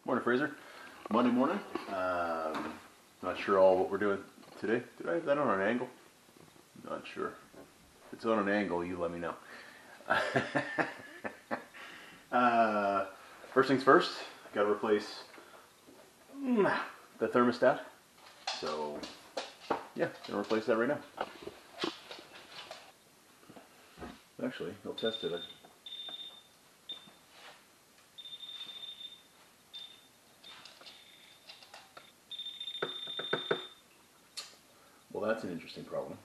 Morning, Fraser. Monday morning. Not sure all what we're doing today. Did I have that on an angle? Not sure. If it's on an angle, you let me know. First things first, got to replace the thermostat. So, yeah, gonna replace that right now. Actually, I'll test it. Well, that's an interesting problem.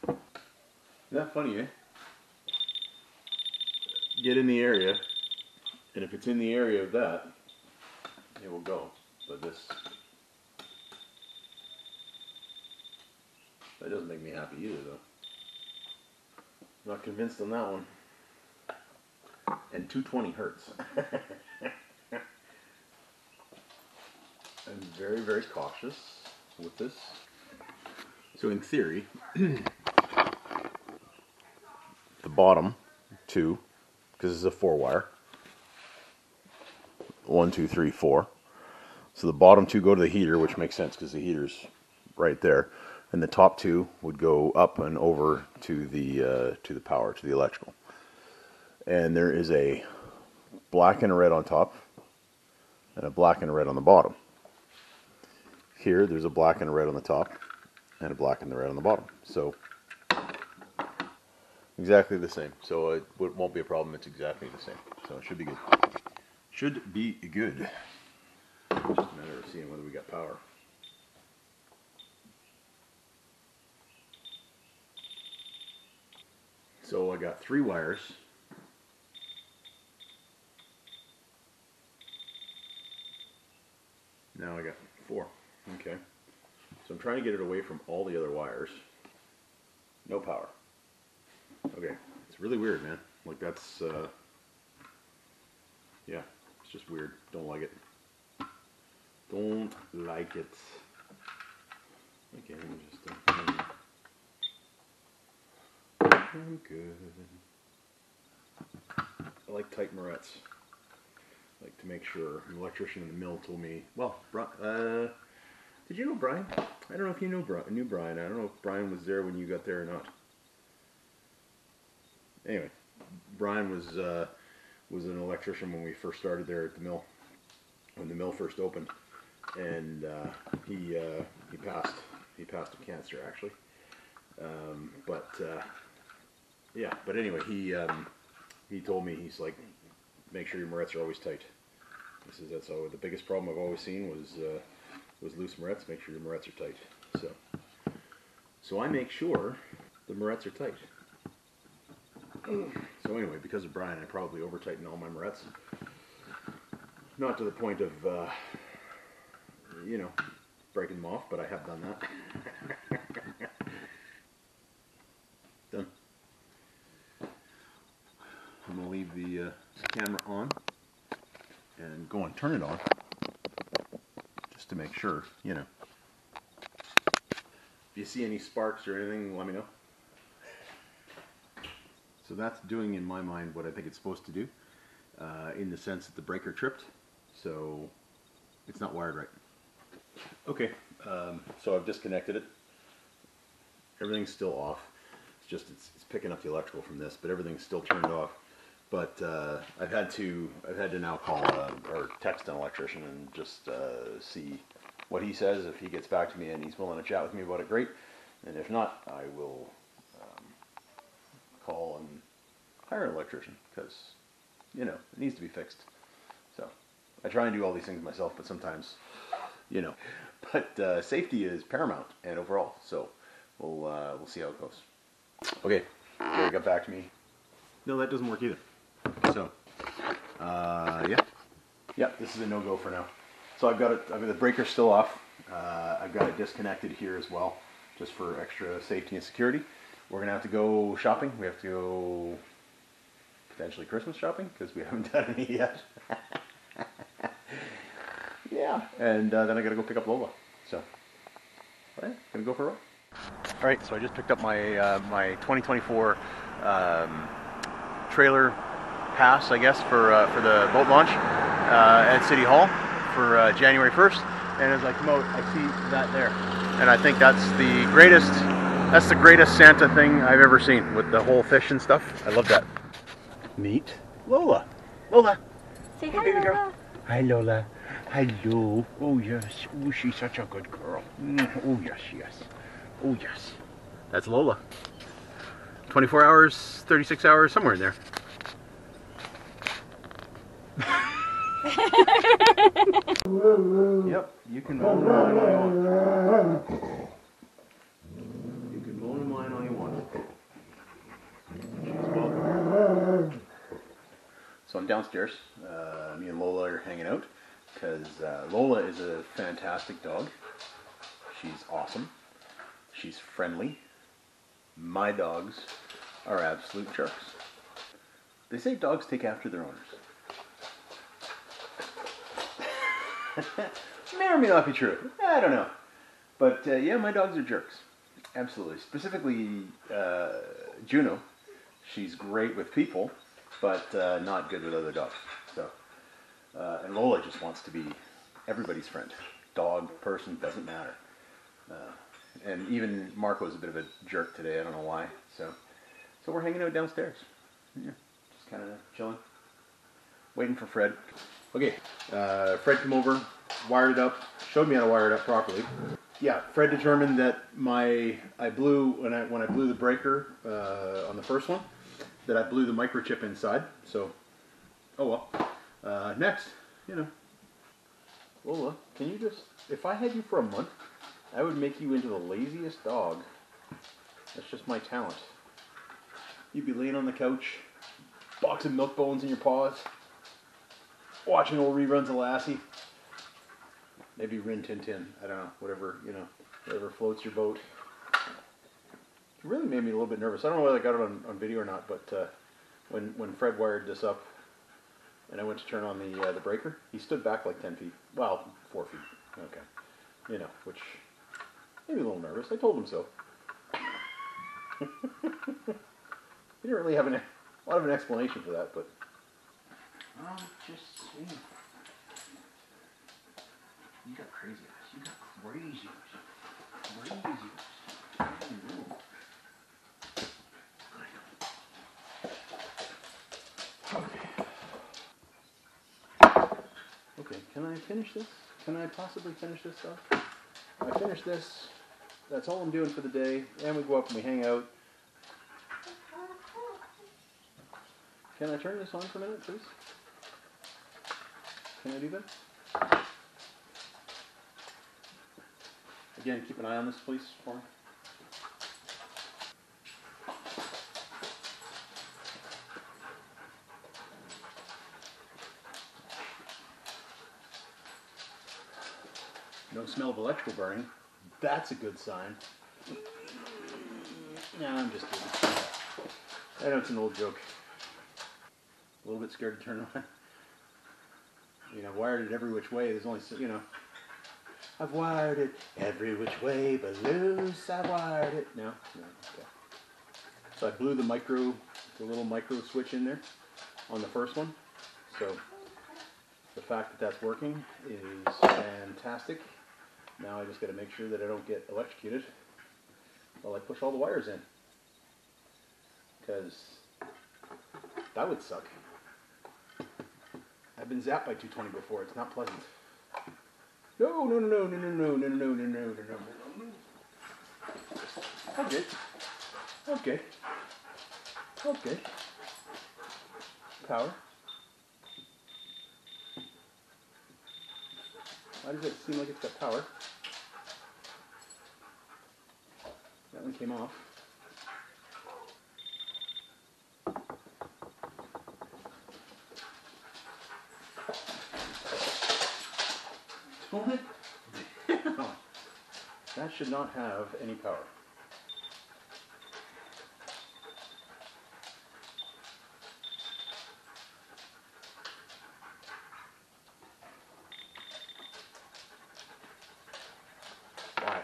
Isn't that funny, eh? Get in the area, and if it's in the area of that, it will go. But this, that doesn't make me happy either, though. Not convinced on that one. And 220 hertz. I'm very, very cautious with this. So in theory, the bottom two, because it's a 4-wire, 1, 2, 3, 4. So the bottom two go to the heater, which makes sense because the heater's right there, and the top two would go up and over to the power, to the electrical. And there is a black and a red on top, and a black and a red on the bottom. Here, there's a black and a red on the top, and a black and a red on the bottom. So, exactly the same. So it won't be a problem, it's exactly the same. So it should be good. Should be good. Just a matter of seeing whether we got power. So I got 3 wires. Now I got 4. Okay. So I'm trying to get it away from all the other wires. No power. Okay. It's really weird, man. Like that's, yeah, it's just weird. Don't like it. Don't like it. Okay, let me just, I'm good. I like tight morettes. Like to make sure. An electrician in the mill told me, well, did you know Brian? I don't know if you knew Brian. I don't know if Brian was there when you got there or not. Anyway, Brian was an electrician when we first started there at the mill, when the mill first opened, and he passed of cancer actually. Yeah. But anyway, he told me, he's like, make sure your morettes are always tight. He says that's all. The biggest problem I've always seen was loose morettes. Make sure your morettes are tight. So I make sure the morettes are tight. So anyway, because of Brian, I probably over tighten all my morettes. Not to the point of breaking them off, but I have done that. Done. I'm gonna leave the camera on and go and turn it on just to make sure, If you see any sparks or anything, let me know. So that's doing, in my mind, what I think it's supposed to do, in the sense that the breaker tripped, so it's not wired right. Okay, so I've disconnected it. Everything's still off. It's just it's picking up the electrical from this, but everything's still turned off. But I've had to now call or text an electrician and just see what he says. If he gets back to me and he's willing to chat with me about it, great. And if not, I will call and hire an electrician because it needs to be fixed. So I try and do all these things myself, but sometimes But safety is paramount and overall. So we'll see how it goes. Okay, Gary got back to me. No, that doesn't work either. So, yeah, this is a no-go for now. So I've got the breaker still off. I've got it disconnected here as well, just for extra safety and security. We're gonna have to go shopping. We have to go potentially Christmas shopping because we haven't done any yet. Yeah, and then I gotta go pick up Lola. So, all right, gonna go for a ride. All right, so I just picked up my my 2024 trailer pass, I guess, for the boat launch at City Hall for January 1st. And as I come out, I see that there, and I think that's the greatest Santa thing I've ever seen, with the whole fish and stuff. I love that. Neat. Lola. Lola. Say hey, hi, baby Lola. girl. Hi, Lola. Hello. Oh, yes. Oh, she's such a good girl. Oh, yes, yes. Oh, yes. That's Lola. 24 hours, 36 hours, somewhere in there. Yep, you can moan and whine all you want. You can moan and whine all you want. She's welcome. So I'm downstairs. Me and Lola are hanging out because Lola is a fantastic dog. She's awesome. She's friendly. My dogs are absolute jerks. They say dogs take after their owners. May or may not be true. I don't know. But yeah, my dogs are jerks. Absolutely. Specifically, Juno. She's great with people, but not good with other dogs. So, and Lola just wants to be everybody's friend. Dog, person, doesn't matter. And even Marco's a bit of a jerk today. I don't know why. So we're hanging out downstairs. Yeah, just kind of chilling, waiting for Fred. Okay, Fred came over, wired it up, showed me how to wire it up properly. Yeah, Fred determined that when I blew the breaker on the first one, that I blew the microchip inside. So, oh well. Next, Lola, can you just, if I had you for a month, I would make you into the laziest dog. That's just my talent. You'd be laying on the couch, box of milk bones in your paws, watching old reruns of Lassie. Maybe Rin Tin Tin. I don't know. Whatever floats your boat. It really made me a little bit nervous. I don't know whether I got it on video or not, but when Fred wired this up and I went to turn on the breaker, he stood back like 10 feet. Well, 4 feet. Okay. Which made me a little nervous. I told him so. He didn't really have a lot of an explanation for that, but just saying. You got crazy eyes. You got crazy eyes. Crazy eyes. Okay, can I finish this? Can I possibly finish this stuff? I finish this. That's all I'm doing for the day. And we go up and we hang out. Can I turn this on for a minute, please? Can I do that? Again, keep an eye on this, please, for me. No smell of electrical burning. That's a good sign. No, I'm just kidding. I know it's an old joke. A little bit scared to turn it on. I've wired it every which way. There's only, I've wired it every which way but loose. I wired it. No, okay. So I blew the little micro switch in there on the first one. So the fact that that's working is fantastic. Now I just got to make sure that I don't get electrocuted while I push all the wires in, because that would suck. I've been zapped by 220 before. It's not pleasant. No. Okay. Power. Why does it seem like it's got power? That one came off. Tone it down. That should not have any power. Why?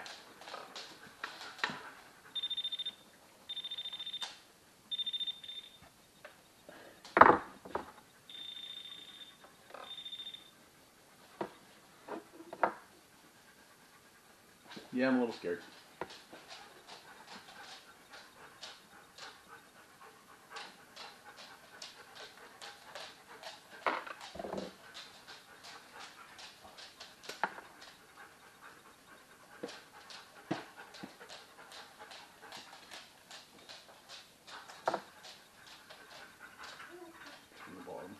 Yeah, I'm a little scared. From the bottom.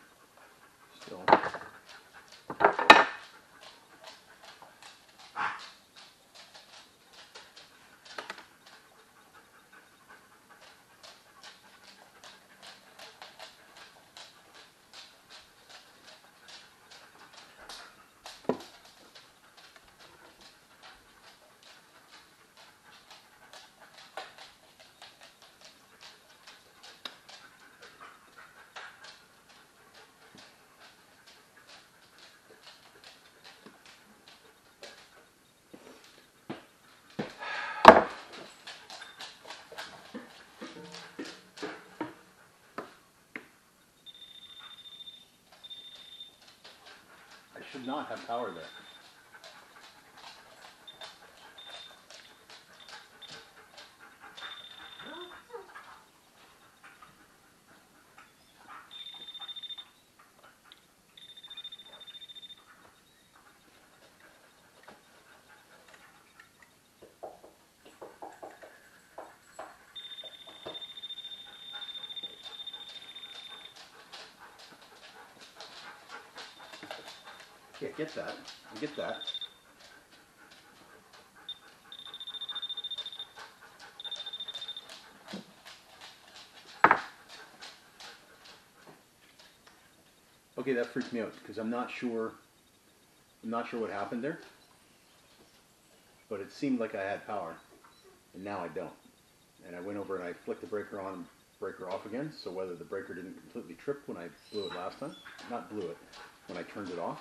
Still. I should not have power there. Yeah, get that. I get that. Okay, that freaked me out because I'm not sure what happened there. But it seemed like I had power, and now I don't. And I went over and I flicked the breaker on and breaker off again, so whether the breaker didn't completely trip when I blew it last time, not blew it, when I turned it off.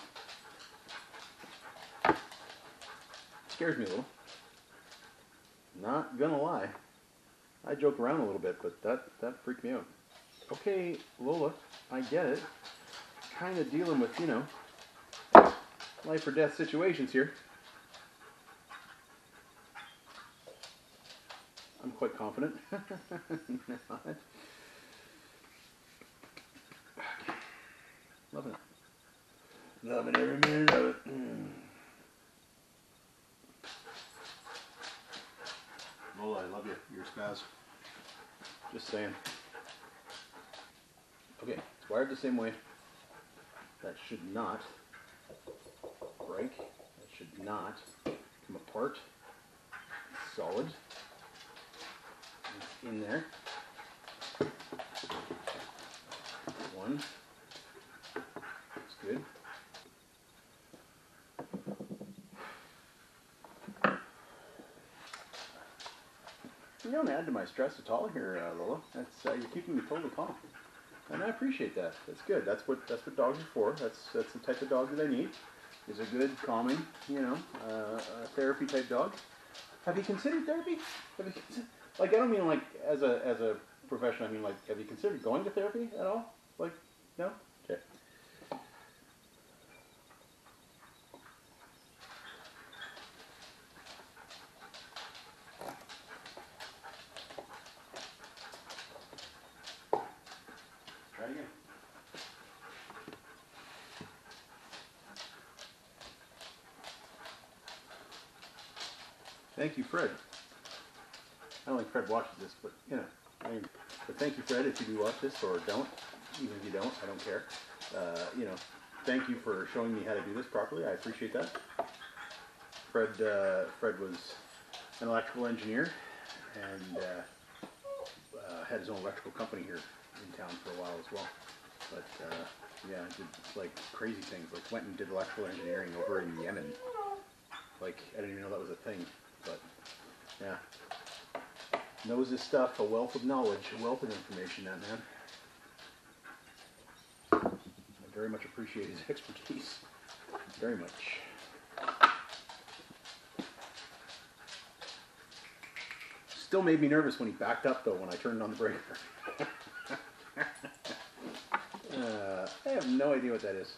It scares me a little. Not gonna lie. I joke around a little bit, but that freaked me out. Okay, Lola, I get it. Kind of dealing with, you know, life or death situations here. I'm quite confident. Loving it. Loving every minute of it. Lola, I love you. You're a spaz. Just saying. Okay, it's wired the same way. That should not break. That should not come apart. It's solid. It's in there. One. That's good. You don't add to my stress at all here, Lola. That's you're keeping me totally calm, and I appreciate that. That's good. That's what dogs are for. That's the type of dog that I need. Is a good, calming, you know, therapy type dog. Have you considered therapy? Like, I don't mean like as a profession. I mean like, have you considered going to therapy at all? Like, no? Okay. Try it again. Thank you, Fred. I don't think Fred watches this, but you know, but thank you, Fred, if you do watch this or don't. Even if you don't, I don't care. You know, thank you for showing me how to do this properly. I appreciate that. Fred was an electrical engineer and had his own electrical company here in town for a while as well. But yeah, did like crazy things. Like went and did electrical engineering over in Yemen. Like I didn't even know that was a thing. But yeah, knows his stuff. A wealth of knowledge, a wealth of information. That man. I very much appreciate his expertise. Very much. Still made me nervous when he backed up though when I turned on the breaker. I have no idea what that is.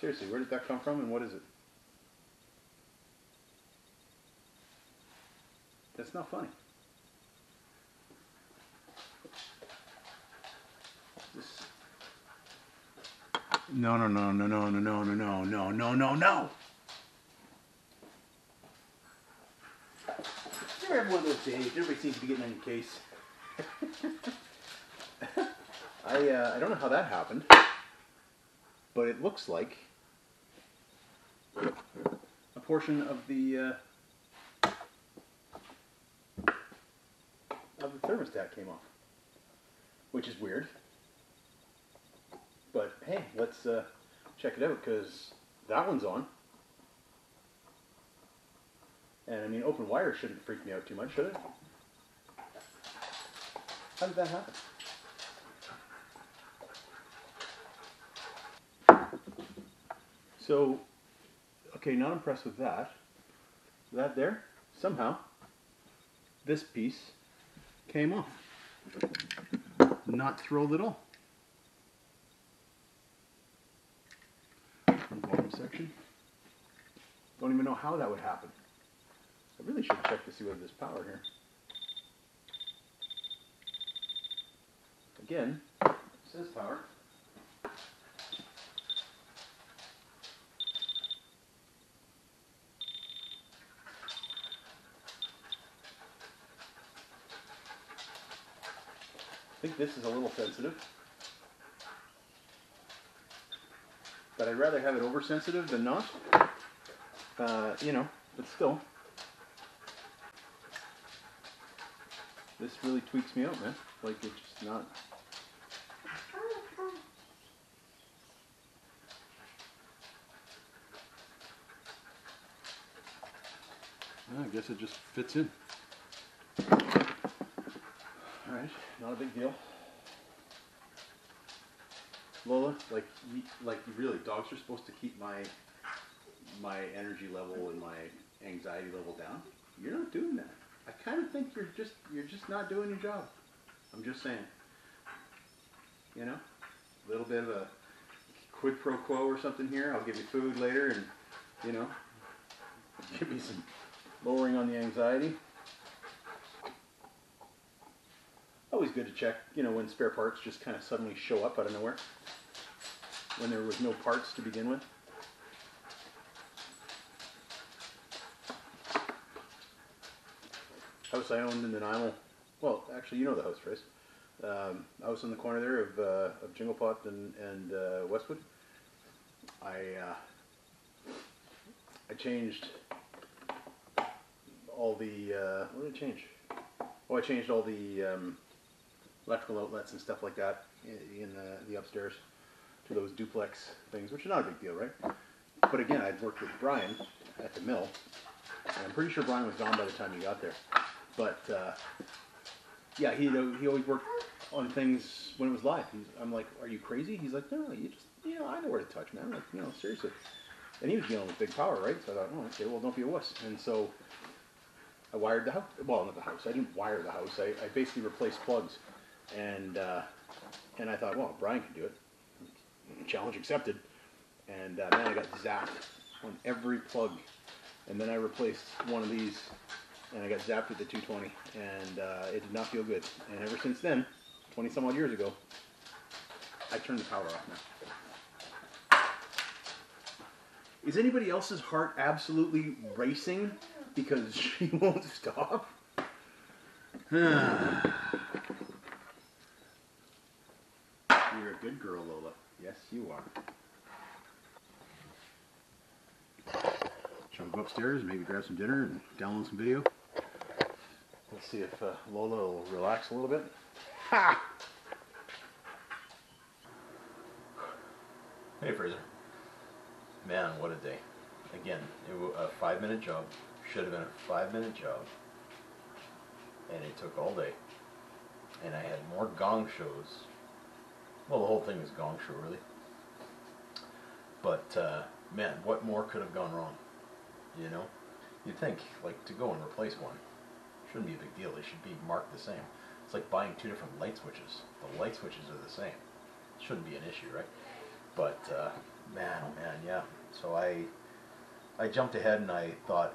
Seriously, where did that come from and what is it? That's not funny. This... No, no, no, no, no, no, no, no, no, no, no, no, no. You're every one of those days. Everybody seems to be getting on your case. I don't know how that happened, but it looks like a portion of the thermostat came off, which is weird. But hey, let's check it out because that one's on. And I mean, open wire shouldn't freak me out too much, should it? How did that happen? So, okay, not impressed with that. That there, somehow, this piece came off. Not thrilled at all. Bottom section. Don't even know how that would happen. I really should check to see whether there's power here. Again, it says power. I think this is a little sensitive, but I'd rather have it oversensitive than not. You know, but still, this really tweaks me out, man. Like it's just not. I guess it just fits in. Alright, not a big deal. Lola, like really, dogs are supposed to keep my energy level and my anxiety level down. You're not doing that. I kind of think you're just not doing your job. I'm just saying. You know, a little bit of a quid pro quo or something here. I'll give you food later, and you know, give me some lowering on the anxiety. Always good to check, you know, when spare parts just kind of suddenly show up out of nowhere, when there was no parts to begin with. House I owned in Nanaimo, well, actually, you know the house, Fraser. House in the corner there of Jinglepot and Westwood. I changed all the, what did I change? Oh, I changed all the electrical outlets and stuff like that in the upstairs to those duplex things, which is not a big deal, right? But again, I'd worked with Brian at the mill, and I'm pretty sure Brian was gone by the time he got there. But yeah, he always worked on things when it was live. I'm like, are you crazy? He's like, no, you just, you know, I know where to touch, man. Like, you know, seriously. And he was dealing with big power, right? So I thought, oh, okay, well, don't be a wuss. And so I wired the house. Well, not the house. I didn't wire the house. I basically replaced plugs. And I thought, well, Brian can do it. Challenge accepted. And then I got zapped on every plug. And then I replaced one of these, and I got zapped with the 220. And it did not feel good. And ever since then, 20 some odd years ago, I turned the power off now. Is anybody else's heart absolutely racing because she won't stop? You're a good girl, Lola. Yes, you are. Shall we go upstairs and maybe grab some dinner and download some video? Let's see if Lola will relax a little bit. Ha! Hey, Fraser. Man, what a day. Again, it was a 5-minute job. Should have been a 5-minute job. And it took all day. And I had more gong shows. Well, the whole thing was gong show, really. But, man, what more could have gone wrong? You know? You'd think, like, to go and replace one shouldn't be a big deal. They should be marked the same. It's like buying 2 different light switches. The light switches are the same. Shouldn't be an issue, right? But Man, oh man, yeah. So I jumped ahead and I thought,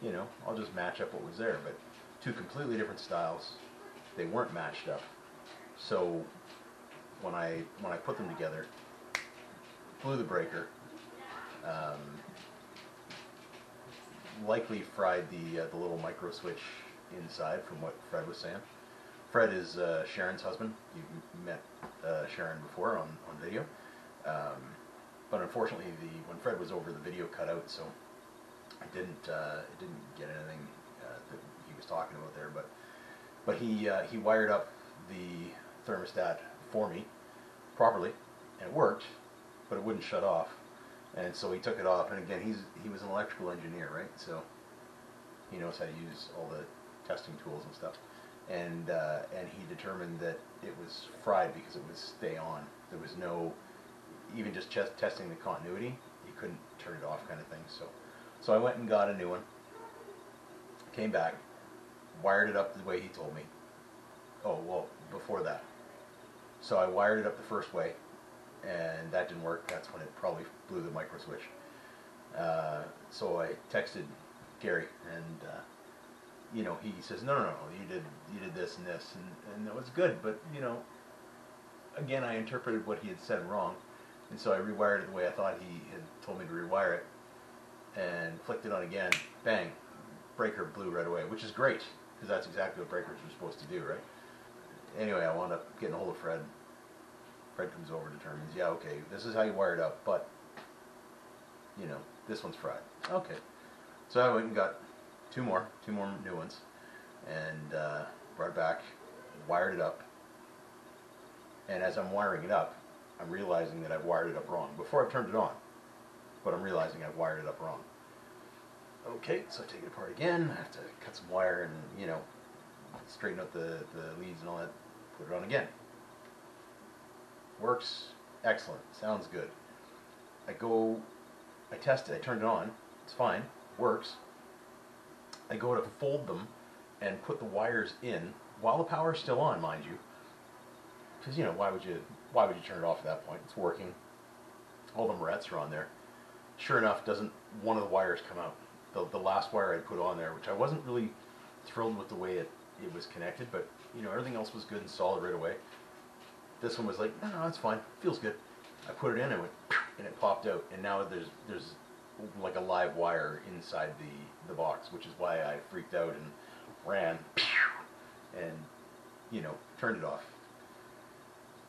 you know, I'll just match up what was there. But two completely different styles, they weren't matched up. So when I put them together, blew the breaker, um, likely fried the little micro switch inside, from what Fred was saying. Fred is Sharon's husband. You've met Sharon before on video. But unfortunately, when Fred was over, the video cut out, so it didn't get anything that he was talking about there. But he wired up the thermostat for me properly, and it worked, but it wouldn't shut off. And so he took it off, and again, he was an electrical engineer, right? So he knows how to use all the testing tools and stuff. And he determined that it was fried because it would stay on. There was no, even just testing the continuity, you couldn't turn it off, kind of thing. So I went and got a new one. Came back, wired it up the way he told me. Oh well, before that. So I wired it up the first way, and that didn't work. That's when it probably blew the micro switch. So I texted Gary, and you know, he says, no, you did this and this, and that was good, but you know, again, I interpreted what he had said wrong, and so I rewired it the way I thought he had told me to rewire it, and flicked it on again. Bang, breaker blew right away, which is great, because that's exactly what breakers are supposed to do, right? Anyway, I wound up getting a hold of Fred. Fred comes over, determines, yeah, okay, this is how you wire it up, but, you know, this one's fried. Okay. So I went and got two more new ones, and brought it back, wired it up, and as I'm wiring it up, I'm realizing that I've wired it up wrong. Before I've turned it on, but I'm realizing I've wired it up wrong. Okay, so I take it apart again, I have to cut some wire and, you know, straighten out the leads and all that, put it on again. Works, excellent, sounds good. I test it, I turn it on, it's fine, works. I go to fold them and put the wires in while the power's still on, mind you. Because, you know, why would you turn it off at that point? It's working. All the morettes are on there. Sure enough, one of the wires come out. The last wire I put on there, which I wasn't really thrilled with the way it was connected, but, you know, everything else was good and solid right away. This one was like, no, that's fine, feels good. I put it in, and it went, and it popped out, and now there's like a live wire inside the box, which is why I freaked out and ran and, you know, turned it off.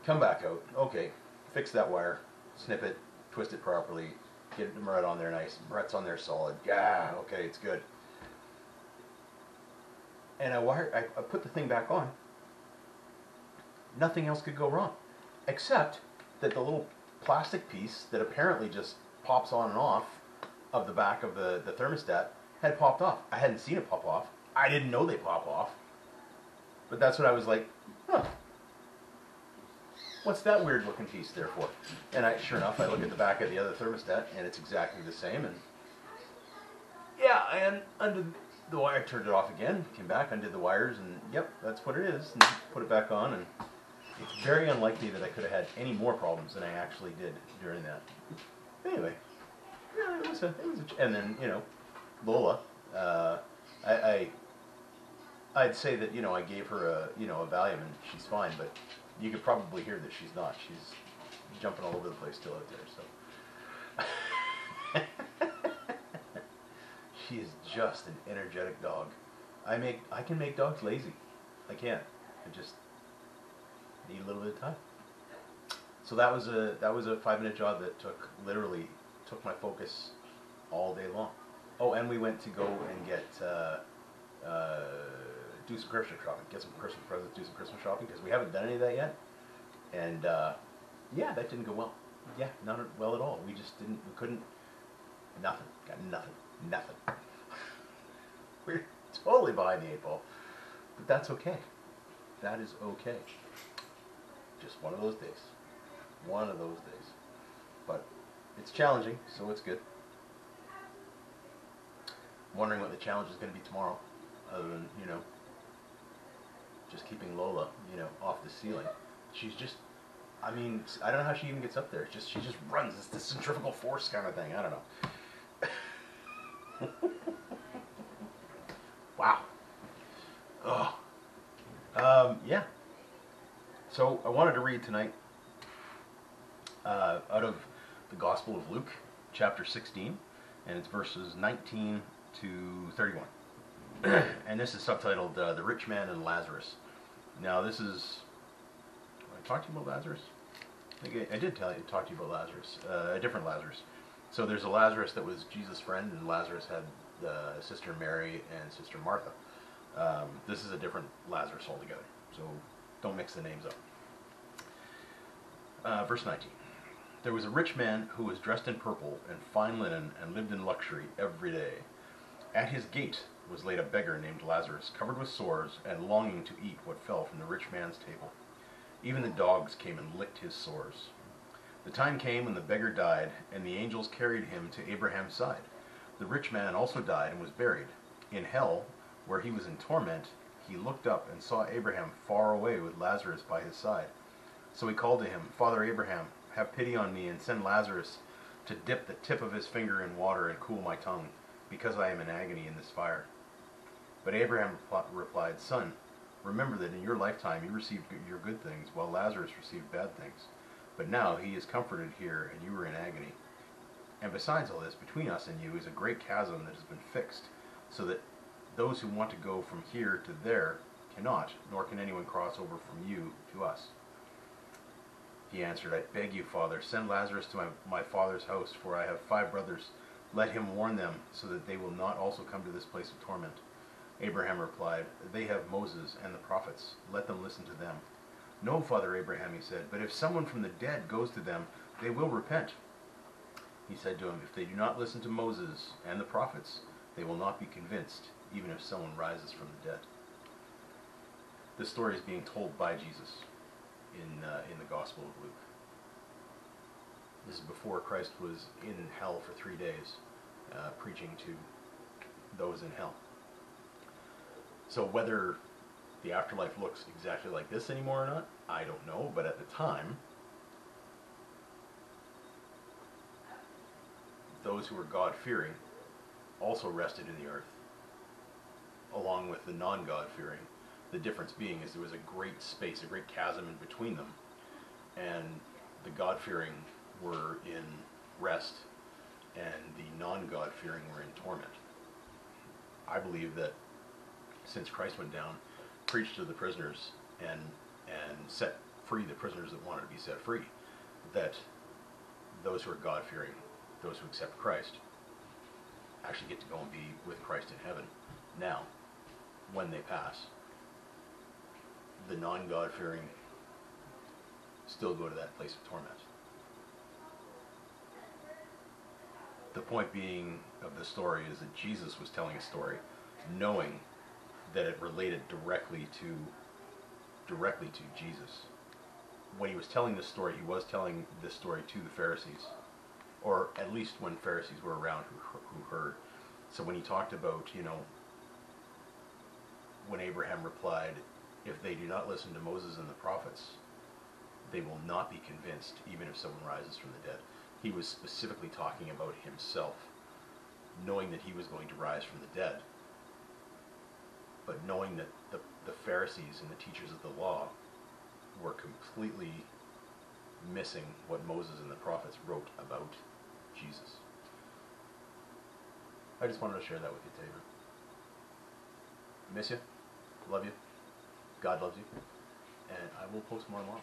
Come back out, okay, fix that wire, snip it, twist it properly, get the moret on there nice, moret's on there solid, yeah, okay, it's good. And I put the thing back on. Nothing else could go wrong, except that the little plastic piece that apparently just pops on and off of the back of the thermostat had popped off. I hadn't seen it pop off. I didn't know they pop off. But that's what I was like, huh. What's that weird looking piece there for? And sure enough, I look at the back of the other thermostat, and it's exactly the same. And yeah, and undid the wire, turned it off again, came back, undid the wires, and yep, that's what it is. And put it back on, and it's very unlikely that I could have had any more problems than I actually did during that. Anyway, yeah, it was and then, you know, Lola, I'd say that, you know, I gave her a Valium, and she's fine, but you could probably hear that she's not. She's jumping all over the place still out there, so. She is just an energetic dog. I can make dogs lazy. I can. I just need a little bit of time. So that was a 5-minute job that literally took my focus all day long. Oh, and we went to go and get do some Christmas shopping, get some Christmas presents, do some Christmas shopping, because we haven't done any of that yet. And yeah, that didn't go well. Yeah, not well at all. We couldn't. Nothing. Got nothing. We're totally behind the 8 ball, but that's okay. That is okay. Just one of those days. One of those days. But it's challenging, so it's good. I'm wondering what the challenge is going to be tomorrow, other than, you know, just keeping Lola, you know, off the ceiling. She's just I mean, I don't know how she even gets up there. She just runs. It's the centrifugal force kind of thing. I don't know. Wow. Oh. Yeah. So I wanted to read tonight out of the Gospel of Luke, chapter 16, and it's verses 19 to 31. And this is subtitled "The Rich Man and Lazarus." Now, this is. I talked to you about Lazarus? I did talk to you about Lazarus, a different Lazarus. So there's a Lazarus that was Jesus' friend, and Lazarus had Sister Mary and Sister Martha. This is a different Lazarus altogether, so don't mix the names up. Verse 19. There was a rich man who was dressed in purple and fine linen and lived in luxury every day. At his gate was laid a beggar named Lazarus, covered with sores and longing to eat what fell from the rich man's table. Even the dogs came and licked his sores. The time came when the beggar died, and the angels carried him to Abraham's side. The rich man also died and was buried. In hell, where he was in torment, he looked up and saw Abraham far away with Lazarus by his side. So he called to him, "Father Abraham, have pity on me and send Lazarus to dip the tip of his finger in water and cool my tongue, because I am in agony in this fire." But Abraham replied, "Son, remember that in your lifetime you received your good things, while Lazarus received bad things. But now he is comforted here, and you are in agony. And besides all this, between us and you is a great chasm that has been fixed, so that those who want to go from here to there cannot, nor can anyone cross over from you to us." He answered, "I beg you, Father, send Lazarus to my father's house, for I have 5 brothers. Let him warn them, so that they will not also come to this place of torment." Abraham replied, "They have Moses and the prophets. Let them listen to them." "No, Father Abraham," he said, "but if someone from the dead goes to them, they will repent." He said to him, "If they do not listen to Moses and the prophets, they will not be convinced, even if someone rises from the dead." This story is being told by Jesus in the Gospel of Luke. This is before Christ was in hell for 3 days, preaching to those in hell. So whether the afterlife looks exactly like this anymore or not, I don't know. But at the time, those who were God-fearing also rested in the earth, along with the non-God-fearing. The difference being is there was a great space, a great chasm in between them, and the God-fearing were in rest, and the non-God-fearing were in torment. I believe that since Christ went down, preached to the prisoners, and set free the prisoners that wanted to be set free, that those who are God-fearing, those who accept Christ, actually get to go and be with Christ in heaven. Now, when they pass, the non-God-fearing still go to that place of torment. The point being of the story is that Jesus was telling a story, knowing that it related directly to Jesus. When he was telling this story, he was telling this story to the Pharisees, or at least when Pharisees were around who heard. So when he talked about, when Abraham replied, "If they do not listen to Moses and the prophets, they will not be convinced, even if someone rises from the dead," he was specifically talking about himself, knowing that he was going to rise from the dead, but knowing that the Pharisees and the teachers of the law were completely missing what Moses and the prophets wrote about Jesus. I just wanted to share that with you today. Miss you, love you, God loves you, and I will post more tomorrow.